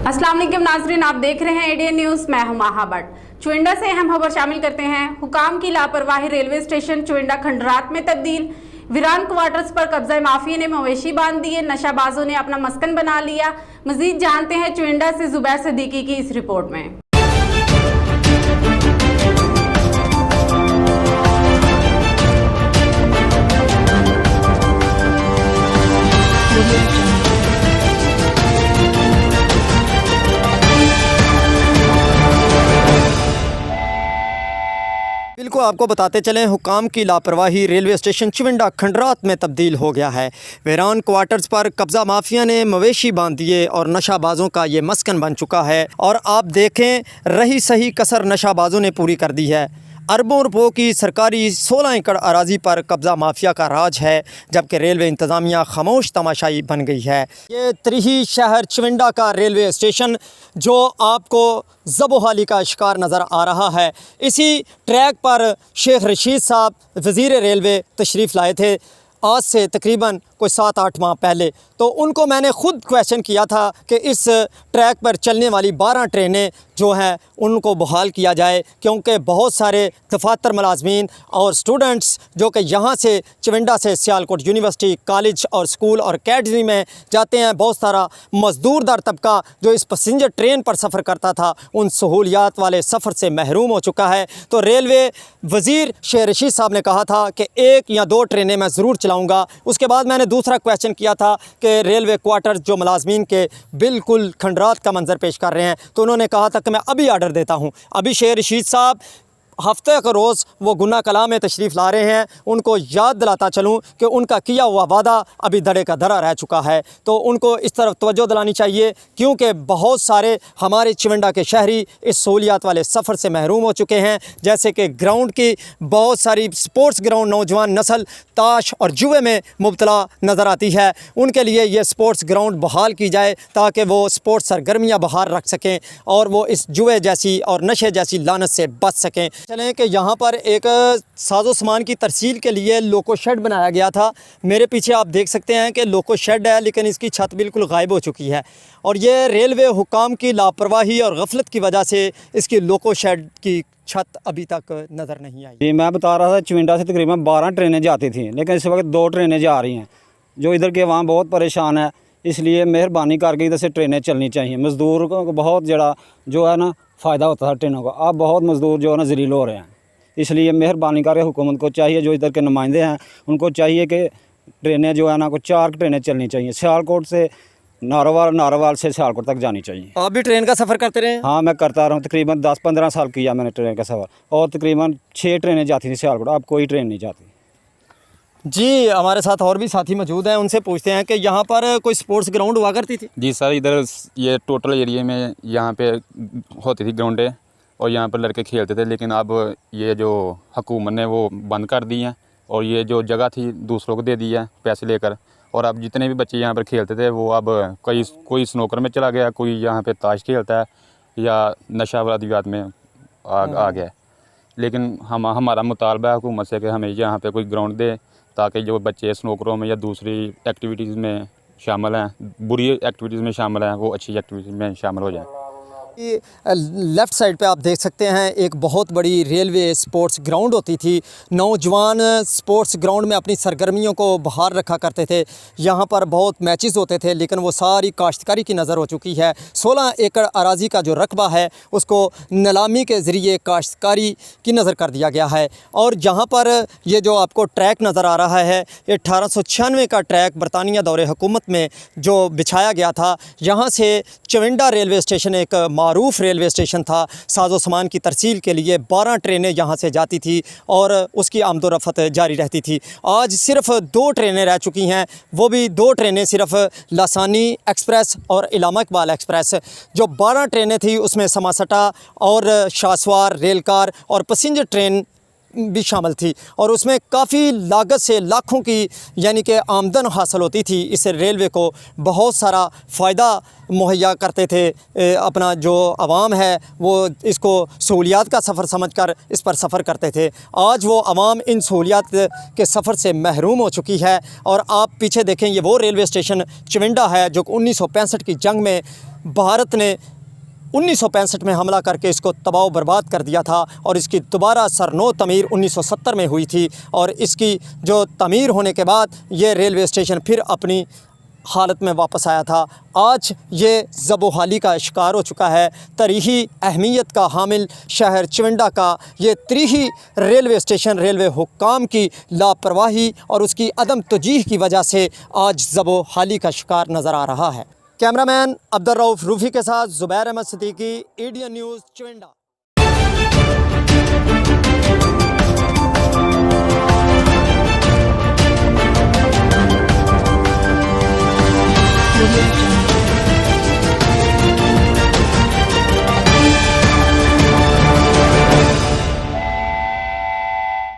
अस्सलाम वालेकुम नाज़रीन, आप देख रहे हैं एडीएन न्यूज़। मैं हूं माहा भट्ट। चुविंडा से अहम खबर शामिल करते हैं। हुकाम की लापरवाही, रेलवे स्टेशन चुविंडा खंडरात में तब्दील। वीरान क्वार्टर्स पर कब्जा माफिया ने मवेशी बांध दिए, नशाबाजों ने अपना मस्कन बना लिया। मजीद जानते हैं चुविंडा से जुबैर सिद्दीकी की इस रिपोर्ट में। बिल्कुल आपको बताते चलें, हुकाम की लापरवाही, रेलवे स्टेशन चुविंडा खंडरात में तब्दील हो गया है। वीरान क्वार्टर्स पर कब्ज़ा माफिया ने मवेशी बांध दिए और नशाबाजों का ये मस्कन बन चुका है। और आप देखें, रही सही कसर नशाबाजों ने पूरी कर दी है। अरबों रुपयों की सरकारी 16 एकड़ अराजी पर कब्ज़ा माफिया का राज है, जबकि रेलवे इंतज़ामिया खामोश तमाशाई बन गई है। ये त्रिही शहर चुविंडा का रेलवे स्टेशन जो आपको ज़बोहाली का शिकार नज़र आ रहा है, इसी ट्रैक पर शेख रशीद साहब वज़ीर रेलवे तशरीफ़ लाए थे आज से तकरीबन कोई 7-8 माह पहले। तो उनको मैंने ख़ुद क्वेश्चन किया था कि इस ट्रैक पर चलने वाली 12 ट्रेनें जो हैं उनको बहाल किया जाए, क्योंकि बहुत सारे दफातर मुलाजमीन और स्टूडेंट्स जो कि यहाँ से चुविंडा से सियालकोट यूनिवर्सिटी, कॉलेज और स्कूल और अकेडमी में जाते हैं, बहुत सारा मज़दूरदार तबका जो इस पैसेंजर ट्रेन पर सफ़र करता था, उन सहूलियात वाले सफ़र से महरूम हो चुका है। तो रेलवे वज़ीर शेख रशीद साहब ने कहा था कि 1 या 2 ट्रेनें मैं ज़रूर चलाऊँगा। उसके बाद मैंने दूसरा क्वेश्चन किया था कि रेलवे क्वार्टर जो मुलाजमीन के बिल्कुल खंडरात का मंजर पेश कर रहे हैं, तो उन्होंने कहा था कि मैं अभी आर्डर देता हूं। अभी शेख रशीद साहब हफ्ते का रोज़ वो गुना कला में तशरीफ़ ला रहे हैं। उनको याद दिलाता चलूं कि उनका किया हुआ वादा अभी धड़े का धड़ा रह चुका है, तो उनको इस तरफ तवज्जो दिलानी चाहिए, क्योंकि बहुत सारे हमारे चुविंडा के शहरी इस सहूलियात वाले सफ़र से महरूम हो चुके हैं। जैसे कि ग्राउंड की बहुत सारी स्पोर्ट्स ग्राउंड नौजवान नस्ल ताश और जुए में मुब्तला नज़र आती है, उनके लिए ये स्पोर्ट्स ग्राउंड बहाल की जाए ताकि वो स्पोर्ट्स सरगर्मियाँ बाहर रख सकें और वो इस जुए जैसी और नशे जैसी लानत से बच सकें। चलें कि यहाँ पर एक साजो सामान की तरसील के लिए लोको शेड बनाया गया था। मेरे पीछे आप देख सकते हैं कि लोको शेड है, लेकिन इसकी छत बिल्कुल गायब हो चुकी है और ये रेलवे हुकाम की लापरवाही और गफलत की वजह से इसकी लोको शेड की छत अभी तक नज़र नहीं आई। जी, मैं बता रहा था चुविंडा से तकरीबन 12 ट्रेनें जाती थी, लेकिन इस वक्त 2 ट्रेनें जा रही हैं, जो इधर के वहाँ बहुत परेशान है। इसलिए मेहरबानी करके इधर से ट्रेनें चलनी चाहिए। मज़दूर को बहुत जड़ा जो है ना फ़ायदा होता था ट्रेनों का, अब बहुत मज़दूर जो है ना ज़लील हो रहे हैं। इसलिए मेहरबानी करके हुकूमत को चाहिए, जो इधर के नुमाइंदे हैं उनको चाहिए कि ट्रेनें जो है ना को 4 ट्रेनें चलनी चाहिए। सियालकोट से नारोवाल, नारोवाल से सियालकोट तक जानी चाहिए। आप भी ट्रेन का सफ़र करते रहे? हाँ, मैं करता रहा हूँ। तकरीबन 10-15 साल किया मैंने ट्रेन का सफ़र, और तकरीबन 6 ट्रेनें जाती थी सियालकोट, अब कोई ट्रेन नहीं जाती। जी, हमारे साथ और भी साथी मौजूद हैं, उनसे पूछते हैं कि यहाँ पर कोई स्पोर्ट्स ग्राउंड हुआ करती थी? जी सर, इधर ये टोटल एरिया में यहाँ पे होती थी ग्राउंडें और यहाँ पर लड़के खेलते थे, लेकिन अब ये जो हुकूमत ने वो बंद कर दी हैं और ये जो जगह थी दूसरों को दे दी है पैसे लेकर। और अब जितने भी बच्चे यहाँ पर खेलते थे वो अब कोई स्नोकर में चला गया, कोई यहाँ पे ताश खेलता है या नशा वादियात में आ गया। लेकिन हमारा मुतालबा है हुकूमत से कि हमें यहाँ पे कोई ग्राउंड दे, ताकि जो बच्चे स्नोकरों में या दूसरी एक्टिविटीज़ में शामिल हैं, बुरी एक्टिविटीज़ में शामिल हैं, वो अच्छी एक्टिविटीज़ में शामिल हो जाएं। लेफ़्ट साइड पे आप देख सकते हैं एक बहुत बड़ी रेलवे स्पोर्ट्स ग्राउंड होती थी। नौजवान स्पोर्ट्स ग्राउंड में अपनी सरगर्मियों को बाहर रखा करते थे। यहाँ पर बहुत मैचेस होते थे, लेकिन वो सारी काश्तकारी की नज़र हो चुकी है। 16 एकड़ अराजी का जो रकबा है उसको नीलामी के ज़रिए काश्तकारी की नज़र कर दिया गया है। और जहाँ पर ये जो आपको ट्रैक नज़र आ रहा है, ये 1896 का ट्रैक बरतानिया दौरे हुकूमत में जो बिछाया गया था। यहाँ से चुविंडा रेलवे स्टेशन एक मारूफ रेलवे स्टेशन था। साजो सामान की तरसील के लिए 12 ट्रेनें यहाँ से जाती थी और उसकी आमदोरफ़त जारी रहती थी। आज सिर्फ 2 ट्रेनें रह चुकी हैं, वो भी 2 ट्रेनें सिर्फ लासानी एक्सप्रेस और इलामा इकबाल एक्सप्रेस। जो 12 ट्रेनें थी उसमें समासटा और शासवार रेलकार और पैसेंजर ट्रेन भी शामिल थी और उसमें काफ़ी लागत से लाखों की यानी कि आमदन हासिल होती थी। इस रेलवे को बहुत सारा फ़ायदा मुहैया करते थे। अपना जो आवाम है वो इसको सहूलियात का सफ़र समझकर इस पर सफ़र करते थे। आज वो आवाम इन सहूलियात के सफ़र से महरूम हो चुकी है। और आप पीछे देखें, ये वो रेलवे स्टेशन चुविंडा है जो 1965 की जंग में भारत ने 1965 में हमला करके इसको तबाह बर्बाद कर दिया था और इसकी दोबारा सरनो तमीर 1970 में हुई थी और इसकी जो तमीर होने के बाद ये रेलवे स्टेशन फिर अपनी हालत में वापस आया था। आज ये ज़बोहाली का शिकार हो चुका है। तरीही अहमियत का हामिल शहर चुविंडा का ये तरीही रेलवे स्टेशन रेलवे हुक्काम की लापरवाही और उसकी अदम तजीह की वजह से आज ज़बोहाली का शिकार नज़र आ रहा है। कैमरामैन अब्दुल रऊफ़ रूफ़ी के साथ ज़ुबैर अहमद सिद्दीकी, ADN न्यूज़ चुविंडा।